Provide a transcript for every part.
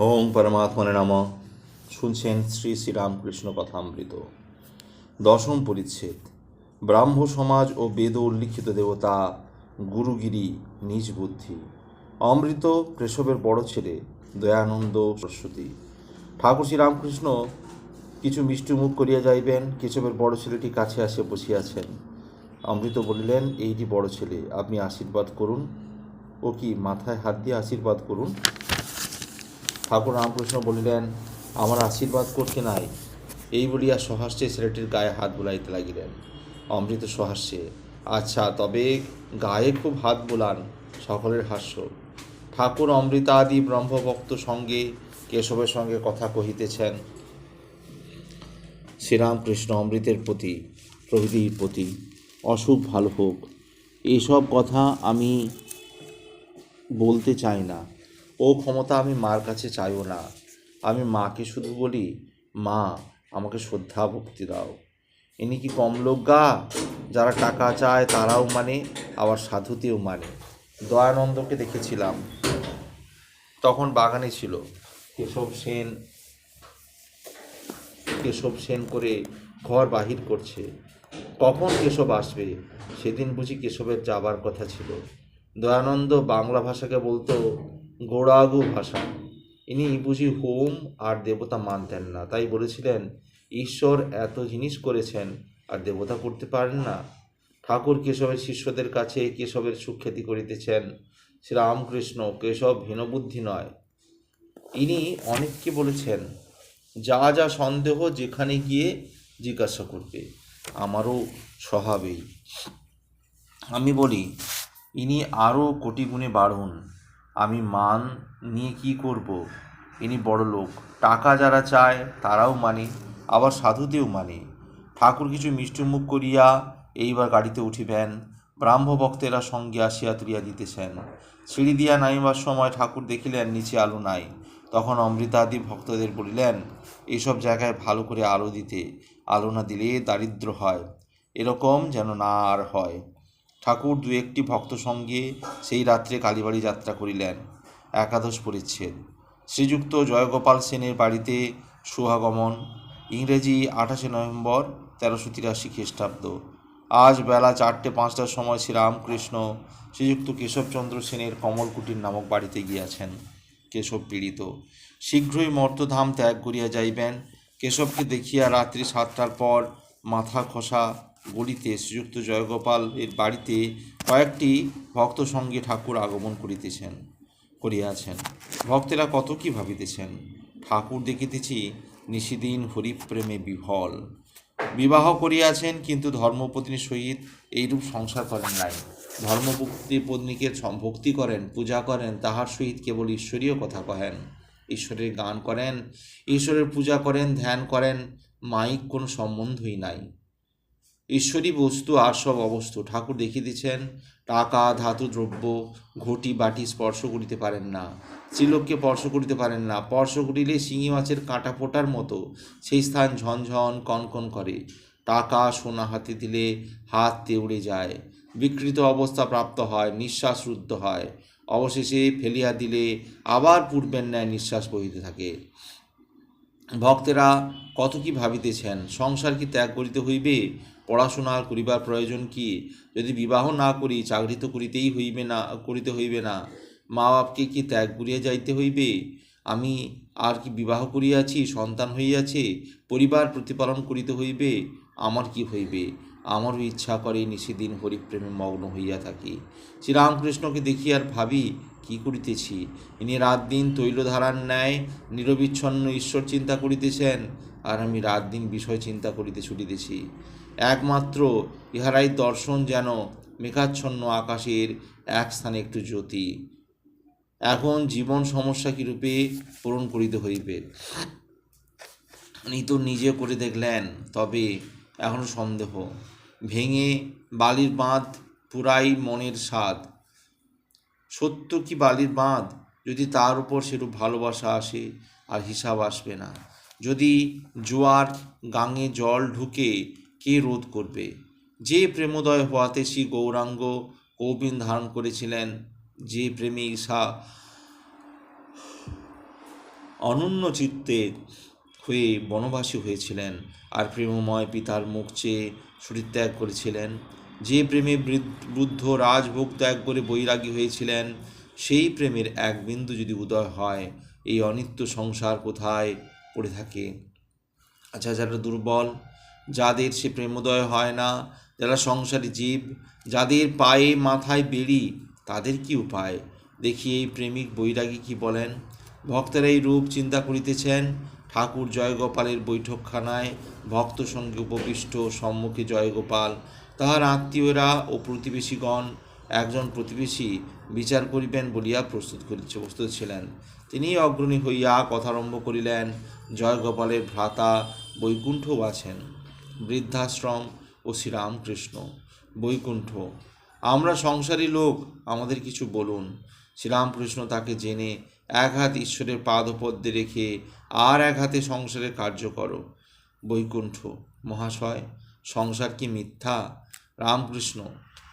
ওম পরমাত্মনে নমঃ। শুনছেন শ্রী শ্রী রামকৃষ্ণ কথামৃত, দশম পরিচ্ছেদ। ব্রাহ্ম সমাজ ও বেদ উল্লিখিত দেবতা গুরুগিরি নিজ বুদ্ধি। অমৃত কেশবের বড় ছেলে দয়ানন্দ সরস্বতী। ঠাকুর শ্রীরামকৃষ্ণ কিছু মিষ্টি মুখ করিয়া যাইবেন, কেশবের বড় ছেলেটি কাছে আসিয়া বসিয়াছেন। অমৃত বলিলেন, এইটি বড় ছেলে, আপনি আশীর্বাদ করুন। ও কি, মাথায় হাত দিয়ে আশীর্বাদ করুন? ঠাকুর রামকৃষ্ণ বলিলেন, আমার আশীর্বাদ করতে নাই। এই বলিয়া সহাস্যে ছেলেটির গায়ে হাত বুলাইতে লাগিলেন। অমৃত সহাস্যে, আচ্ছা, তবে গায়ে খুব হাত বুলান। সকলের হাস্য। ঠাকুর অমৃতাদি ব্রহ্মভক্ত সঙ্গে কেশবের সঙ্গে কথা কহিতেছেন। শ্রীরামকৃষ্ণ অমৃতের প্রতি, প্রভৃতির প্রতি অসুখ ভালো হোক, এইসব কথা আমি বলতে চাই না। ও ক্ষমতা আমি মার কাছে চাইও না। আমি মাকে শুধু বলি, মা, আমাকে শ্রদ্ধা ভক্তি দাও। ইনি কি কম লোক গা? যারা টাকা চায় তারাও মানে, আবার সাধুতেও মানে। দয়ানন্দকে দেখেছিলাম, তখন বাগানে ছিল। কেশব সেন করে ঘর বাহির করছে। কখন কেশব আসবে? সেদিন বুঝি কেশবের যাবার কথা ছিল। দয়ানন্দ বাংলা ভাষাকে বলতো গোড়াগু ভাষা। ইনি বুঝি হোম আর দেবতা মানতেন না, তাই বলেছিলেন, ঈশ্বর এত জিনিস করেছেন আর দেবতা করতে পারেন না। ঠাকুর কেশবের শিষ্যদের কাছে কেশবের সুখ্যাতি করিতেছেন। শ্রীরামকৃষ্ণ কেশব হীনবুদ্ধি নয়। ইনি অনেককে বলেছেন, যা যা সন্দেহ যেখানে গিয়ে জিজ্ঞাসা করবে। আমারও স্বভাবেই। আমি বলি, ইনি আরও কোটি গুণে বাড়ুন। আমি মান নিয়ে কি করব? ইনি বড় লোক, টাকা যারা চায় তারাও মানে, আবার সাধুতেও মানে। ঠাকুর কিছু মিষ্টিমুখ করিয়া এইবার গাড়িতে উঠিবেন। ব্রাহ্মভক্তেরা সঙ্গে আসিয়া তুলিয়া দিতেছেন। সিঁড়ি দিয়া নামিবার সময় ঠাকুর দেখিলেন নিচে আলো নাই। তখন অমৃতাদি ভক্তদের বলিলেন, এইসব জায়গায় ভালো করে আলো দিতে, আলো না দিলে দারিদ্র হয়, এরকম যেন না আর হয়। ঠাকুর দু একটি ভক্ত সঙ্গে সেই রাত্রে কালীবাড়ি যাত্রা করিলেন। একাদশ পরিচ্ছেদ। শ্রীযুক্ত জয়গোপাল সেনের বাড়িতে শুভাগমন। ইংরেজি 28 নভেম্বর 1383 খ্রিস্টাব্দ। আজ বেলা 4টে-5টার সময় শ্রীরামকৃষ্ণ শ্রীযুক্ত কেশবচন্দ্র সেনের কমলকুটির নামক বাড়িতে গিয়াছেন। কেশব পীড়িত, শীঘ্রই মর্তধাম ত্যাগ করিয়া যাইবেন। কেশবকে দেখিয়া রাত্রি 7টার পর মাথা খসা গলিতে শ্রীযুক্ত জয়গোপালের বাড়িতে কয়েকটি ভক্ত সঙ্গে ঠাকুর আগমন করিয়াছেন। ভক্তেরা কত কি ভাবিতেছেন। ঠাকুর দেখিতেছি নিশিদিন হরিপ্রেমে বিভল। বিবাহ করিয়াছেন, কিন্তু ধর্মপত্নীর সহিত এইরূপ সংসার করেন নাই। ধর্মপত্নীকে ভক্তি করেন, পূজা করেন, তাহার সহিত কেবল ঈশ্বরীয় কথা কহেন, ঈশ্বরের গান করেন, ঈশ্বরের পূজা করেন, ধ্যান করেন। মাইক কোনো সম্বন্ধই নাই। ঈশ্বরী বস্তু আর সব অবস্তু। ঠাকুর দেখিতেছেন, টাকা, ধাতু দ্রব্য, ঘটি বাটি স্পর্শ করিতে পারেন না। স্ত্রীলোককে স্পর্শ করিতে পারেন না। স্পর্শ করিলে শিঙি মাছের কাঁটা ফোটার মতো সেই স্থান ঝনঝন কনকন করে। টাকা সোনা হাতে দিলে হাত তেউড়ে যায়, বিকৃত অবস্থা প্রাপ্ত হয়, নিঃশ্বাস রুদ্ধ হয়, অবশেষে ফেলিয়া দিলে আবার পূর্বের ন্যায় নিঃশ্বাস বহিতে থাকে। ভক্তেরা কত কি ভাবিতেছেন। সংসার কি ত্যাগ করিতে হইবে? পড়াশোনা করিবার প্রয়োজন কি? যদি বিবাহ না করি, চাকরি তো করিতে হইবে না। মা বাপকে কি ত্যাগ করিয়া যাইতে হইবে? আমি আর কি বিবাহ করিয়াছি, সন্তান হইয়াছে, পরিবার প্রতিপালন করিতে হইবে? আমার কি হইবে? আমারও ইচ্ছা করে নিশিদিন হরিপ্রেমে মগ্ন হইয়া থাকি। শ্রীরামকৃষ্ণকে দেখি আর ভাবি, কি করিতেছি? ইনি রাত দিন তৈলধারার ন্যায় নিরবিচ্ছন্ন ঈশ্বর চিন্তা করিতেছেন, আর আমি রাত দিন বিষয় চিন্তা করিতে ছুটিতেছি। একমাত্র ইহারাই দর্শন, যেন মেঘাচ্ছন্ন আকাশের এক স্থানে একটু জ্যোতি। এখন জীবন সমস্যা কিরূপে পূরণ করিতে হইবে উনি তো নিজে করে দেখলেন, তবে এখনও সন্দেহ। ভেঙে বালির বাঁধ পুরাই মনের স্বাদ। সত্য কি বালির বাঁধ? যদি তার উপর সেরূপ ভালোবাসা আসে, আর হিসাব আসবে না। যদি জোয়ার গাঙে জল ঢুকে, কে রোধ করবে? যে প্রেমোদয় হওয়াতে শ্রী গৌরাঙ্গ কৌপিন ধারণ করেছিলেন, যে প্রেমে ঈশা অনন্য চিত্তে হয়ে বনবাসী হয়েছিলেন, আর প্রেমময় পিতার মুখ চেয়ে শরীরত্যাগ করেছিলেন। যে প্রেমে বুদ্ধ রাজভোগ ত্যাগ করে বৈরাগী হয়েছিলেন, সেই প্রেমের এক বিন্দু যদি উদয় হয়, এই অনিত্য সংসার কোথায় পড়ে থাকে? আচ্ছা, যারা দুর্বল, যাদের সে প্রেমোদয় হয় না, যারা সংসারী জীব, যাদের পায়ে মাথায় বেড়ি, তাদের কি উপায়? দেখি এই প্রেমিক বৈরাগী কি বলেন। ভক্তেরা এই রূপ চিন্তা করিতেছেন। ঠাকুর জয়গোপালের বৈঠকখানায় ভক্ত সঙ্গে উপবিষ্ট, সম্মুখে জয়গোপাল, তাহার আত্মীয়রা ও প্রতিবেশীগণ। একজন প্রতিবেশী বিচার করিবেন বলিয়া প্রস্তুত ছিলেন। তিনি অগ্রণী হইয়া কথারম্ভ করিলেন। জয়গোপালের ভ্রাতা বৈকুণ্ঠও আছেন, বৃদ্ধাশ্রম ও শ্রীরামকৃষ্ণ। বৈকুণ্ঠ: আমরা সংসারী লোক, আমাদের কিছু বলুন। শ্রীরামকৃষ্ণ তাকে জেনে এক হাত ঈশ্বরের পাদপদ্মে রেখে আর এক হাতে সংসারের কার্য করো। বৈকুণ্ঠ: মহাশয়, সংসার কি মিথ্যা? রামকৃষ্ণ: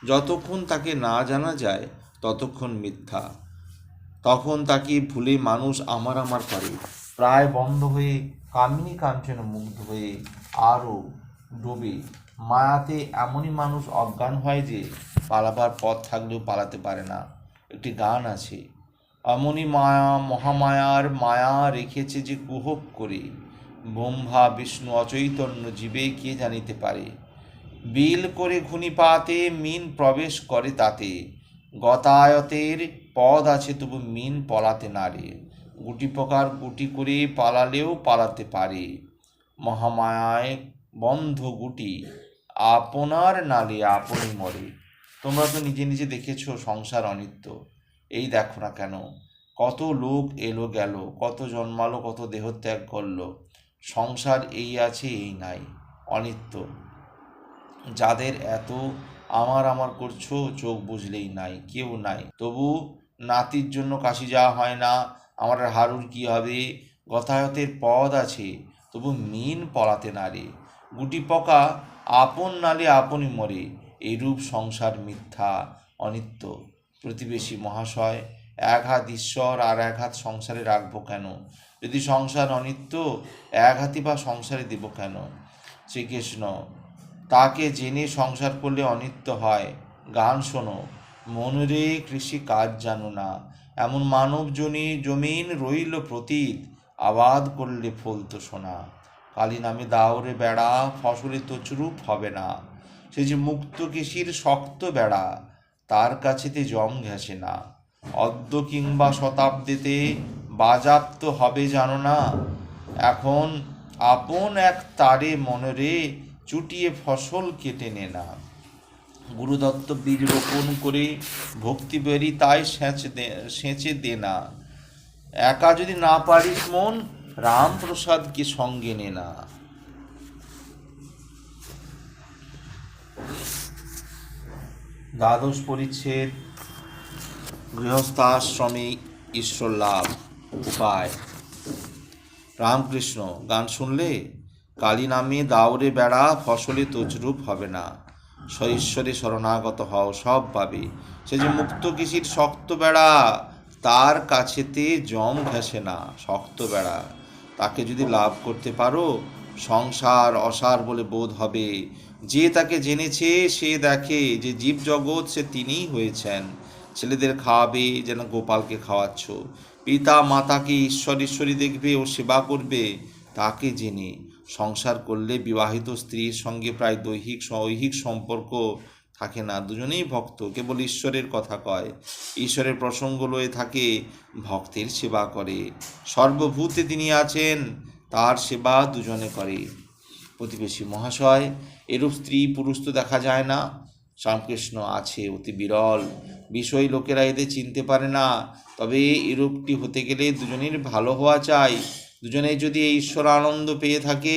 যতক্ষণ তাকে না জানা যায় ততক্ষণ মিথ্যা। তখন তাকে ভুলে মানুষ আমার করে, প্রায় বন্ধ হয়ে কামিনী কাঞ্চনে মুগ্ধ হয়ে আরও ডোবে মায়াতে। এমনই মানুষ অজ্ঞান হয় যে পালাবার পথ থাকলেও পালাতে পারে না। একটি গান আছে: এমনই মায়া মহামায়ার মায়া রেখেছে যে কুহক করে, ব্রহ্মা বিষ্ণু অচৈতন্য জীবে কে জানিতে পারে। বিল করে ঘূর্ণিপাতে মিন প্রবেশ করে তাতে, গতায়তের পদ আছে তবু মিন পলাতে নারে। গুটি পোকার গুটি করে পালালেও পালাতে পারে, মহামায়ায় বন্ধ গুটি আপনার নালে আপনি মরে। তোমরা তো নিজে নিজে দেখেছো সংসার অনিত্য। এই দেখো না কেন, কত লোক এলো গেল, কত জন্মালো, কত দেহত্যাগ করলো। সংসার এই আছে এই নাই, অনিত্য। যাদের এত আমার করছো, চোখ বুঝলেই নাই, কেউ নাই। তবু নাতির জন্য কাশি যাওয়া হয় না। আমার হারুর কি হবে? গতায়তের পদ আছে তবু মিন পলাতে নারে। গুটি পোকা আপন নালে আপনি মরে। এইরূপ সংসার মিথ্যা, অনিত্য। প্রতিবেশী মহাশয়, এক হাত ঈশ্বর আর এক হাত সংসারে রাখবো কেন? যদি সংসার অনিত্য, এক হাতি বা সংসারে দেব কেন? শ্রীকৃষ্ণ: তাকে জেনে সংসার করলে অনিত্য হয়। গান শোনো: মনরে কৃষি কাজ জানো না, এমন মানব জমিন রইল প্রতীত, আবাদ করলে ফলতো সোনা। কালী নামে দাওরে বেড়া, ফসলে তছরূপ হবে না। সে যে মুক্ত কেশির শক্ত বেড়া, তার কাছেতে জম ঘেঁষে না। অদ্য কিংবা শতাব্দীতে বাজাপ্ত হবে জানো না। এখন আপন এক তারে মনরে, চুটিয়ে ফসল কেটে নে না। গুরুদত্ত বীজ রোপণ করে ভক্তি বেরি তাই সেঁচে দে না। একা যদি না পারিস মন, রামপ্রসাদকে সঙ্গে নে না। দ্বাদশ পরিচ্ছেদ: গৃহস্থাশ্রমে ঈশ্বর লাভ উপায়। রামকৃষ্ণ: গান শুনলে? কালী নামে দাওরে বেড়া, ফসলে তছরূপ হবে না। ঈশ্বরে শরণাগত হও, সব পাবে। সে যে মুক্ত কৃষির শক্ত বেড়া, তার কাছেতে জম ঘেঁষে না। শক্ত বেড়া, তাকে যদি লাভ করতে পারো, সংসার অসার বলে বোধ হবে। যে তাকে জেনেছে সে দেখে যে জীবজগৎ সে তিনিই হয়েছেন। ছেলেদের খাওয়াবে যেন গোপালকে খাওয়াচ্ছ, পিতা মাতাকে ঈশ্বরী দেখবে ও সেবা করবে। তাকে জেনে সংসার করলে বিবাহিত স্ত্রীর সঙ্গে প্রায় ঐহিক সম্পর্ক থাকে না। দুজনেই ভক্ত, কেবল ঈশ্বরের কথা কয়, ঈশ্বরের প্রসঙ্গ লয়ে থাকে, ভক্তের সেবা করে। সর্বভূতে তিনি আছেন, তার সেবা দুজনে করে। প্রতিবেশী মহাশয়, এরূপ স্ত্রী পুরুষ তো দেখা যায় না। শ্রীরামকৃষ্ণ: আছে, অতি বিরল। বিষয় লোকেরা এদের চিনতে পারে না। তবে এরূপটি হতে গেলে দুজনের ভালো হওয়া চাই। দুজনে যদি এই ঈশ্বর আনন্দ পেয়ে থাকে,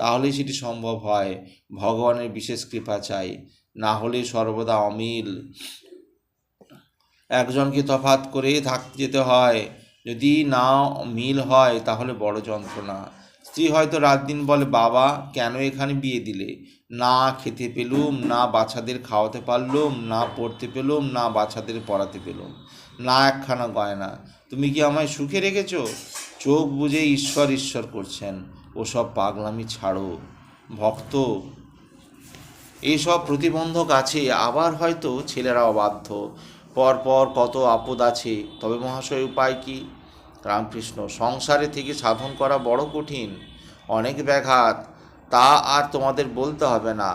তাহলে সেটি সম্ভব হয়। ভগবানের বিশেষ কৃপা চাই, না হলে সর্বদা অমিল। একজনকে তফাৎ করে থাকতে যেতে হয়। যদি না মিল হয় তাহলে বড় যন্ত্রণা। স্ত্রী হয়তো রাত দিন বলে, বাবা কেন এখানে বিয়ে দিলে? না খেতে পেলুম, না বাচ্চাদের খাওয়াতে পারলুম, না পড়তে পেলুম, না বাচ্চাদের পড়াতে পেলুম, না একখানা গয়না। তুমি কি আমায় সুখে রেখেছ? চোখ বুজে ঈশ্বর ঈশ্বর করছেন, ওসব পাগলামি ছাড়ো ভক্ত। এইসব প্রতিবন্ধক আছে, আবার হয়তো ছেলেরা অবাধ্য, পরপর কত আপদ আছে, তবে মহাশয় উপায় কি? রামকৃষ্ণ, সংসারে থেকে সাধন করা বড় কঠিন, অনেক ব্যাঘাত, তা আর তোমাদের বলতে হবে না।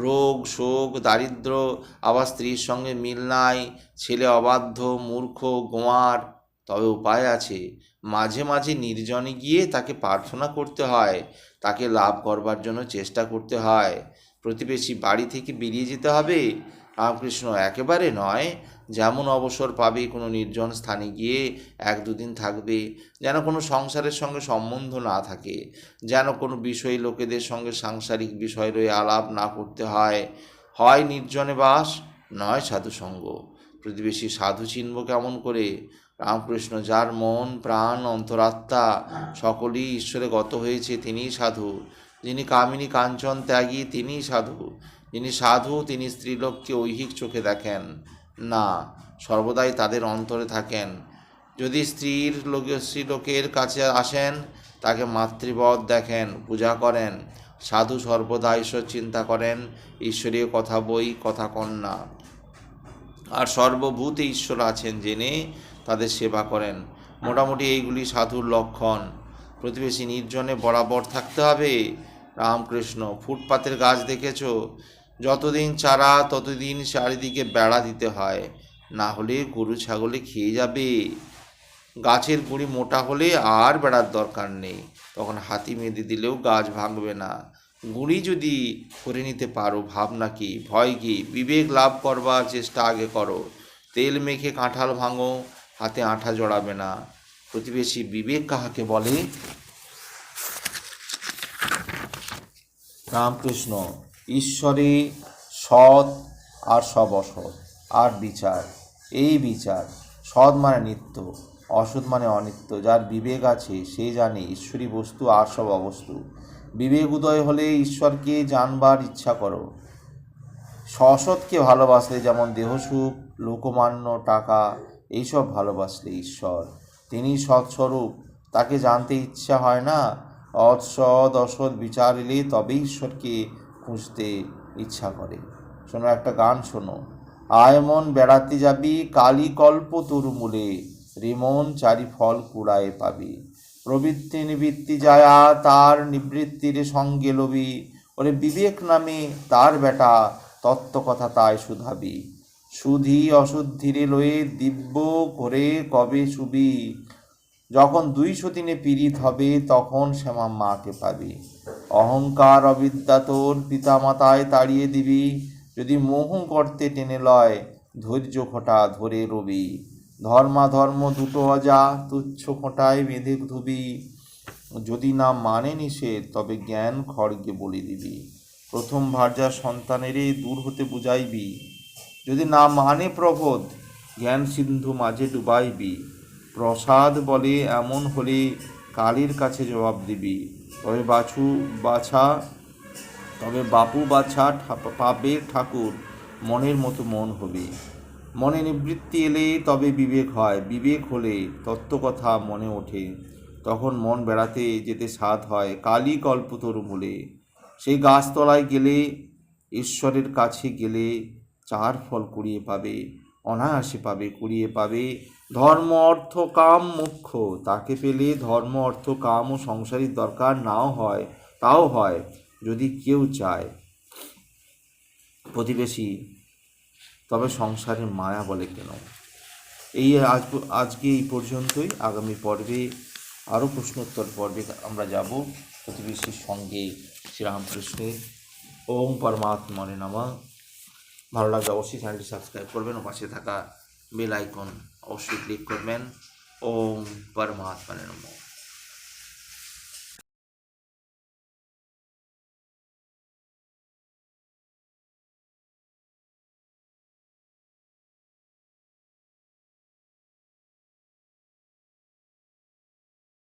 রোগ শোক দারিদ্র, আবার স্ত্রীর সঙ্গে মিল নাই, ছেলে অবাধ্য মূর্খ গোয়ার। তবে উপায় আছে, মাঝে মাঝে নির্জনে গিয়ে তাকে প্রার্থনা করতে হয়, তাকে লাভ করবার জন্য চেষ্টা করতে হয়। প্রতিবেশী বাড়ি থেকে বেরিয়ে যেতে হবে? রামকৃষ্ণ, একেবারে নয়। যেমন অবসর পাবে কোনো নির্জন স্থানে গিয়ে এক দুদিন থাকবে, যেন কোনো সংসারের সঙ্গে সম্বন্ধ না থাকে, যেন কোনো বিষয় লোকেদের সঙ্গে সাংসারিক বিষয় রয়ে আলাপ না করতে হয়। হয় নির্জনে বাস, নয় সাধুসঙ্গ। প্রতিবেশী সাধু চিনব কেমন করে? রামকৃষ্ণ, যার মন প্রাণ অন্তরাত্মা সকলেই ঈশ্বরে গত হয়েছে তিনিই সাধু। যিনি কামিনী কাঞ্চন ত্যাগী তিনিই সাধু। যিনি সাধু তিনি স্ত্রীলোককে ঐহিক চোখে দেখেন না, সর্বদাই তাদের অন্তরে থাকেন। যদি স্ত্রীলোকের কাছে আসেন, তাকে মাতৃবৎ দেখেন, পূজা করেন। সাধু সর্বদা ঈশ্বর চিন্তা করেন, ঈশ্বরীয় কথা বই কথা কন না, আর সর্বভূতে ঈশ্বর আছেন জেনে তাদের সেবা করেন। মোটামুটি এইগুলি সাধুর লক্ষণ। প্রতিবেশী নির্জনে বরাবর থাকতে হবে। রামকৃষ্ণ, ফুটপাতের গাছ দেখেছ? যতদিন চারা ততদিন চারিদিকে বেড়া দিতে হয়, না হলে গরু ছাগলে খেয়ে যাবে। গাছের গুঁড়ি মোটা হলে আর বেড়ার দরকার নেই, তখন হাতি মেঁধে দিলেও গাছ ভাঙবে না। গুঁড়ি যদি করে নিতে পারো, ভাবনা কি, ভয় কি? বিবেক লাভ করবার চেষ্টা আগে করো। তেল মেখে কাঁঠাল ভাঙো, হাতে আঠা জড়াবে না। প্রতিবেশী বিবেক কাহাকে বলে? রামকৃষ্ণ, ঈশ্বরে সৎ আর সব অসৎ, আর বিচার, এই বিচার। সৎ মানে নিত্য, অসৎ মানে অনিত্য। যার বিবেক আছে সে জানে ঈশ্বরী বস্তু আর সব অবস্তু। বিবেক উদয় হলে ঈশ্বরকে জানবার ইচ্ছা করো। সৎকে ভালোবাসলে যেমন দেহসুখ লোকমান্য টাকা এইসব ভালোবাসলে ঈশ্বর, তিনি সৎস্বরূপ, তাকে জানতে ইচ্ছা হয় না। অসৎ অসৎ বিচার এলে তবেই ঈশ্বরকে খুঁজতে ইচ্ছা করে। শোনো, একটা গান শোনো। আয় মন বেড়াতে যাবি, কালী কল্প তোর মূলে, রেমন চারি ফল কুড়ায় পাবি। প্রবৃত্তি নিবৃত্তি যায়া তার নিবৃত্তির সঙ্গে লবি, ওরে বিবেক নামে তার বেটা তত্ত্ব কথা তাই শুধাবি। সুধি অশুদ্ধিরে লয়ে দিব্য করে কবে শুবি, যখন 203 পীড়িত হবে তখন শ্যামা মাকে পাবি। অহংকার অবিদ্যা তোর পিতামাতায় তাড়িয়ে দিবি, যদি মোহ গর্তে টেনে লয় ধৈর্য খোঁটা ধরে রবি। ধর্মাধর্ম দুটো অজা তুচ্ছ খোঁটায় বেঁধে ধুবি, যদি না মানে নিষেধ তবে জ্ঞান খড়গে বলি দিবি। প্রথম ভার্যার সন্তানেরে দূর হতে বুঝাইবি, যদি না মানে প্রবোধ জ্ঞান সিন্ধু মাঝে ডুবাইবি। প্রসাদ বলে এমন হলে কালীর কাছে জবাব দিবি, তবে বাপু বাছা পাবে ঠাকুর, মনের মতো মন হবে। মনে নিবৃত্তি এলে তবে বিবেক হয়, বিবেক হলে তত্ত্বকথা মনে ওঠে, তখন মন বেড়াতে যেতে সাধ হয় কালী কল্পতরু মূলে। সেই গাছতলায় গেলে ঈশ্বরের কাছে গেলে চার ফল কুড়িয়ে পাবে, অনায়াসে পাবে, কুড়িয়ে পাবে। ধর্ম অর্থ কাম মুখ্য, তাকে পেলে ধর্ম অর্থ কাম ও সংসারের দরকার নাও হয়, তাও হয় যদি কেউ চায়। প্রতিবেশী, তবে সংসারের মায়া বলে কেন? এই আজকে এই পর্যন্তই। আগামী পর্বে আরও প্রশ্নোত্তর পর্বে আমরা যাব প্রতিবেশীর সঙ্গে শ্রীরামকৃষ্ণের। ওম পরমাত্মনে নমঃ। ভালো লাগলে অবশ্যই চ্যানেলটি সাবস্ক্রাইব করবেন ও পাশে থাকা বেল আইকন অবশ্যই ক্লিক করবেন। ওম পরমাত্মনে নমঃ।